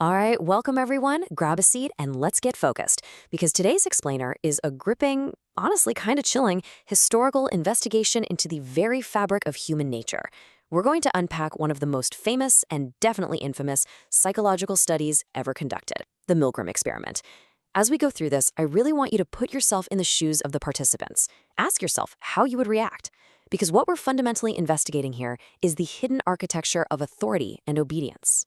All right, welcome everyone. Grab a seat and let's get focused because today's explainer is a gripping, honestly kind of chilling, historical investigation into the very fabric of human nature. We're going to unpack one of the most famous and definitely infamous psychological studies ever conducted, the Milgram Experiment. As we go through this, I really want you to put yourself in the shoes of the participants. Ask yourself how you would react. Because what we're fundamentally investigating here is the hidden architecture of authority and obedience.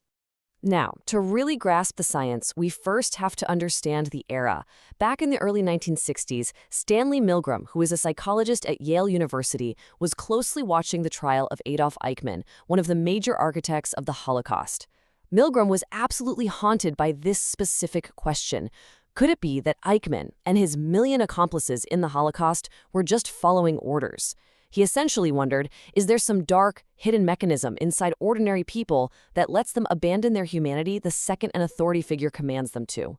Now, to really grasp the science, we first have to understand the era. Back in the early 1960s, Stanley Milgram, who is a psychologist at Yale University, was closely watching the trial of Adolf Eichmann, one of the major architects of the Holocaust. Milgram was absolutely haunted by this specific question. Could it be that Eichmann and his million accomplices in the Holocaust were just following orders? He essentially wondered, is there some dark, hidden mechanism inside ordinary people that lets them abandon their humanity the second an authority figure commands them to?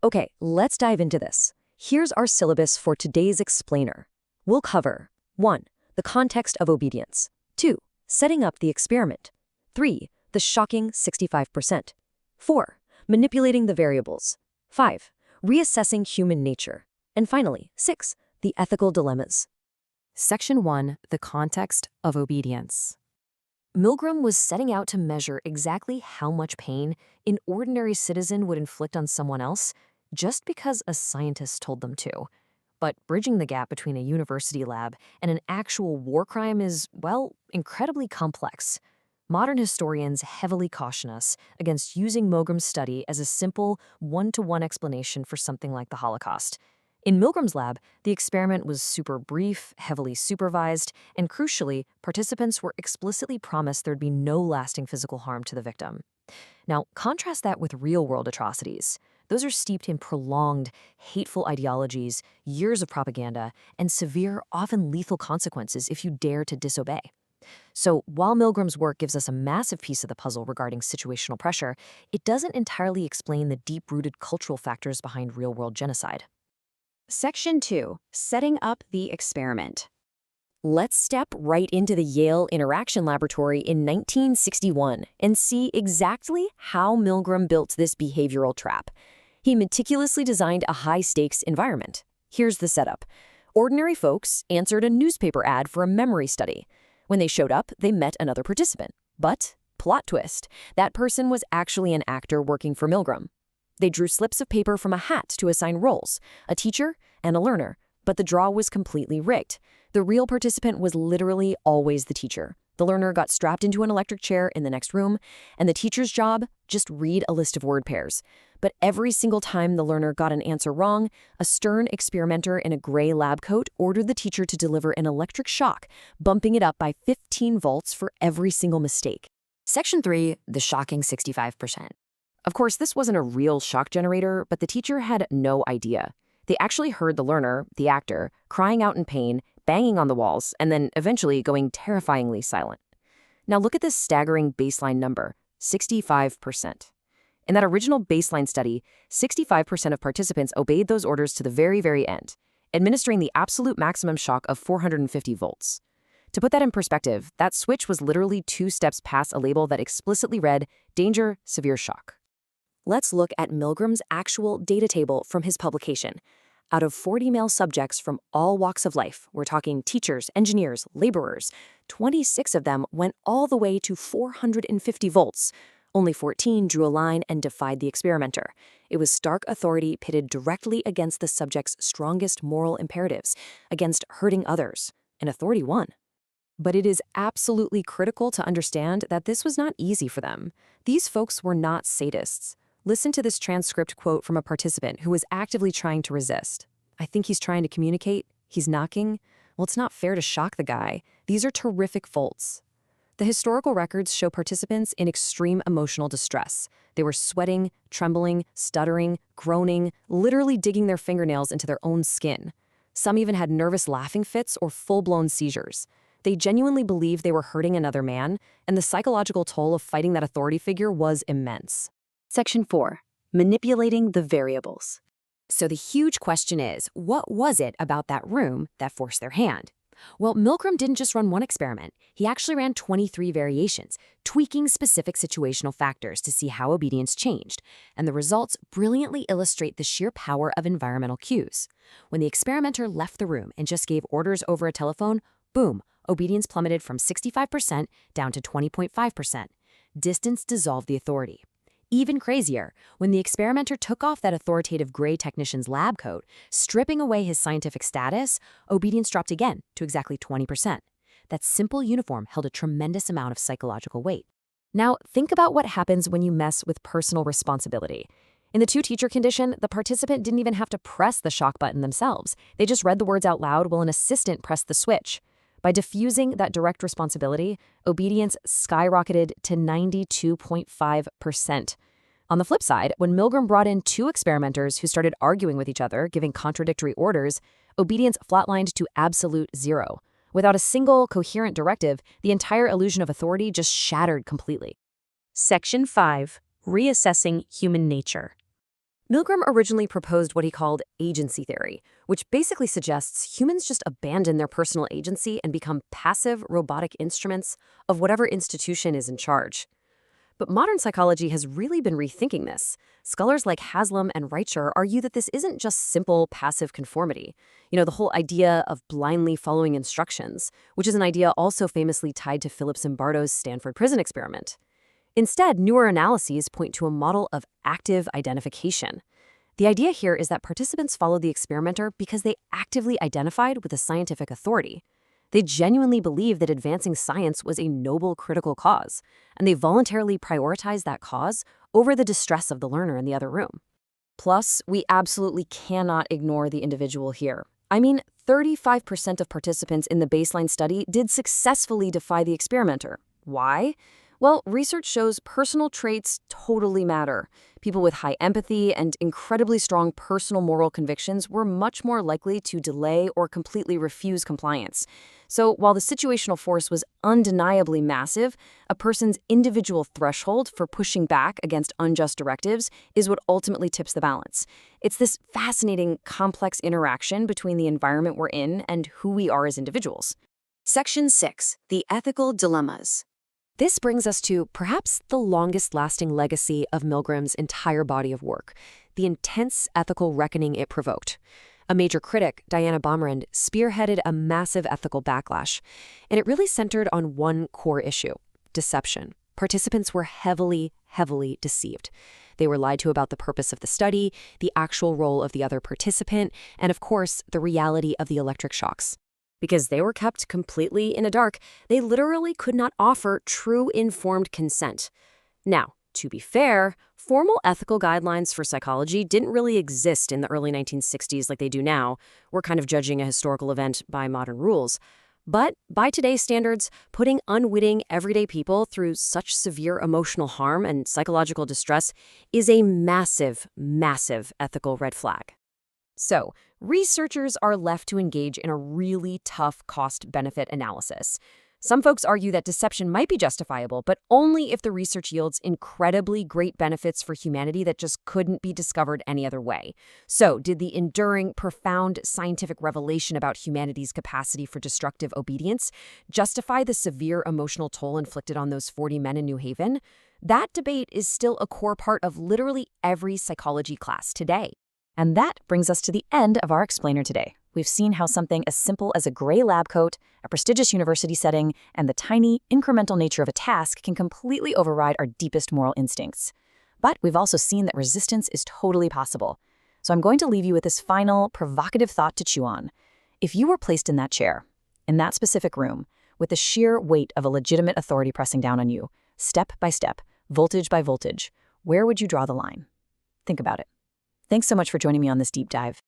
Okay, let's dive into this. Here's our syllabus for today's explainer. We'll cover 1. The context of obedience. 2. Setting up the experiment. 3. The shocking 65%. 4. Manipulating the variables. 5. Reassessing human nature. And finally, 6. The ethical dilemmas. Section 1. The context of obedience. Milgram was setting out to measure exactly how much pain an ordinary citizen would inflict on someone else just because a scientist told them to. But bridging the gap between a university lab and an actual war crime is, well, incredibly complex. Modern historians heavily caution us against using Milgram's study as a simple one-to-one explanation for something like the Holocaust. In Milgram's lab, the experiment was super brief, heavily supervised, and crucially, participants were explicitly promised there'd be no lasting physical harm to the victim. Now, contrast that with real-world atrocities. Those are steeped in prolonged, hateful ideologies, years of propaganda, and severe, often lethal consequences if you dare to disobey. So, while Milgram's work gives us a massive piece of the puzzle regarding situational pressure, it doesn't entirely explain the deep-rooted cultural factors behind real-world genocide. Section 2. Setting up the experiment. Let's step right into the Yale Interaction Laboratory in 1961 and see exactly how Milgram built this behavioral trap. He meticulously designed a high-stakes environment. Here's the setup. Ordinary folks answered a newspaper ad for a memory study. When they showed up, they met another participant. But, plot twist, that person was actually an actor working for Milgram. They drew slips of paper from a hat to assign roles, a teacher and a learner, but the draw was completely rigged. The real participant was literally always the teacher. The learner got strapped into an electric chair in the next room, and the teacher's job, just read a list of word pairs. But every single time the learner got an answer wrong, a stern experimenter in a gray lab coat ordered the teacher to deliver an electric shock, bumping it up by 15 volts for every single mistake. Section 3, the shocking 65%. Of course, this wasn't a real shock generator, but the teacher had no idea. They actually heard the learner, the actor, crying out in pain, banging on the walls, and then eventually going terrifyingly silent. Now look at this staggering baseline number, 65%. In that original baseline study, 65% of participants obeyed those orders to the very, very end, administering the absolute maximum shock of 450 volts. To put that in perspective, that switch was literally 2 steps past a label that explicitly read, danger, severe shock. Let's look at Milgram's actual data table from his publication. Out of 40 male subjects from all walks of life, we're talking teachers, engineers, laborers, 26 of them went all the way to 450 volts. Only 14 drew a line and defied the experimenter. It was stark authority pitted directly against the subject's strongest moral imperatives, against hurting others, and authority won. But it is absolutely critical to understand that this was not easy for them. These folks were not sadists. Listen to this transcript quote from a participant who was actively trying to resist. I think he's trying to communicate. He's knocking. Well, it's not fair to shock the guy. These are terrific faults. The historical records show participants in extreme emotional distress. They were sweating, trembling, stuttering, groaning, literally digging their fingernails into their own skin. Some even had nervous laughing fits or full-blown seizures. They genuinely believed they were hurting another man, and the psychological toll of fighting that authority figure was immense. Section 4. Manipulating the variables. So the huge question is, what was it about that room that forced their hand? Well, Milgram didn't just run one experiment. He actually ran 23 variations, tweaking specific situational factors to see how obedience changed. And the results brilliantly illustrate the sheer power of environmental cues. When the experimenter left the room and just gave orders over a telephone, boom, obedience plummeted from 65% down to 20.5%. Distance dissolved the authority. Even crazier, when the experimenter took off that authoritative gray technician's lab coat, stripping away his scientific status, obedience dropped again to exactly 20%. That simple uniform held a tremendous amount of psychological weight. Now, think about what happens when you mess with personal responsibility. In the two-teacher condition, the participant didn't even have to press the shock button themselves. They just read the words out loud while an assistant pressed the switch. By diffusing that direct responsibility, obedience skyrocketed to 92.5%. On the flip side, when Milgram brought in two experimenters who started arguing with each other, giving contradictory orders, obedience flatlined to absolute zero. Without a single coherent directive, the entire illusion of authority just shattered completely. Section 5. Reassessing Human Nature. Milgram originally proposed what he called agency theory, which basically suggests humans just abandon their personal agency and become passive, robotic instruments of whatever institution is in charge. But modern psychology has really been rethinking this. Scholars like Haslam and Reicher argue that this isn't just simple passive conformity. The whole idea of blindly following instructions, which is an idea also famously tied to Philip Zimbardo's Stanford prison experiment. Instead, newer analyses point to a model of active identification. The idea here is that participants followed the experimenter because they actively identified with a scientific authority. They genuinely believed that advancing science was a noble critical cause, and they voluntarily prioritized that cause over the distress of the learner in the other room. Plus, we absolutely cannot ignore the individual here. 35% of participants in the baseline study did successfully defy the experimenter. Why? Well, research shows personal traits totally matter. People with high empathy and incredibly strong personal moral convictions were much more likely to delay or completely refuse compliance. So while the situational force was undeniably massive, a person's individual threshold for pushing back against unjust directives is what ultimately tips the balance. It's this fascinating, complex interaction between the environment we're in and who we are as individuals. Section 6. The Ethical Dilemmas. This brings us to perhaps the longest-lasting legacy of Milgram's entire body of work, the intense ethical reckoning it provoked. A major critic, Diana Baumrind, spearheaded a massive ethical backlash, and it really centered on one core issue: deception. Participants were heavily deceived. They were lied to about the purpose of the study, the actual role of the other participant, and of course, the reality of the electric shocks. Because they were kept completely in the dark, they literally could not offer true informed consent. Now, to be fair, formal ethical guidelines for psychology didn't really exist in the early 1960s like they do now. We're kind of judging a historical event by modern rules. But by today's standards, putting unwitting, everyday people through such severe emotional harm and psychological distress is a massive ethical red flag. So, researchers are left to engage in a really tough cost-benefit analysis. Some folks argue that deception might be justifiable, but only if the research yields incredibly great benefits for humanity that just couldn't be discovered any other way. So, did the enduring, profound scientific revelation about humanity's capacity for destructive obedience justify the severe emotional toll inflicted on those 40 men in New Haven? That debate is still a core part of literally every psychology class today. And that brings us to the end of our explainer today. We've seen how something as simple as a gray lab coat, a prestigious university setting, and the tiny, incremental nature of a task can completely override our deepest moral instincts. But we've also seen that resistance is totally possible. So I'm going to leave you with this final, provocative thought to chew on. If you were placed in that chair, in that specific room, with the sheer weight of a legitimate authority pressing down on you, step by step, voltage by voltage, where would you draw the line? Think about it. Thanks so much for joining me on this deep dive.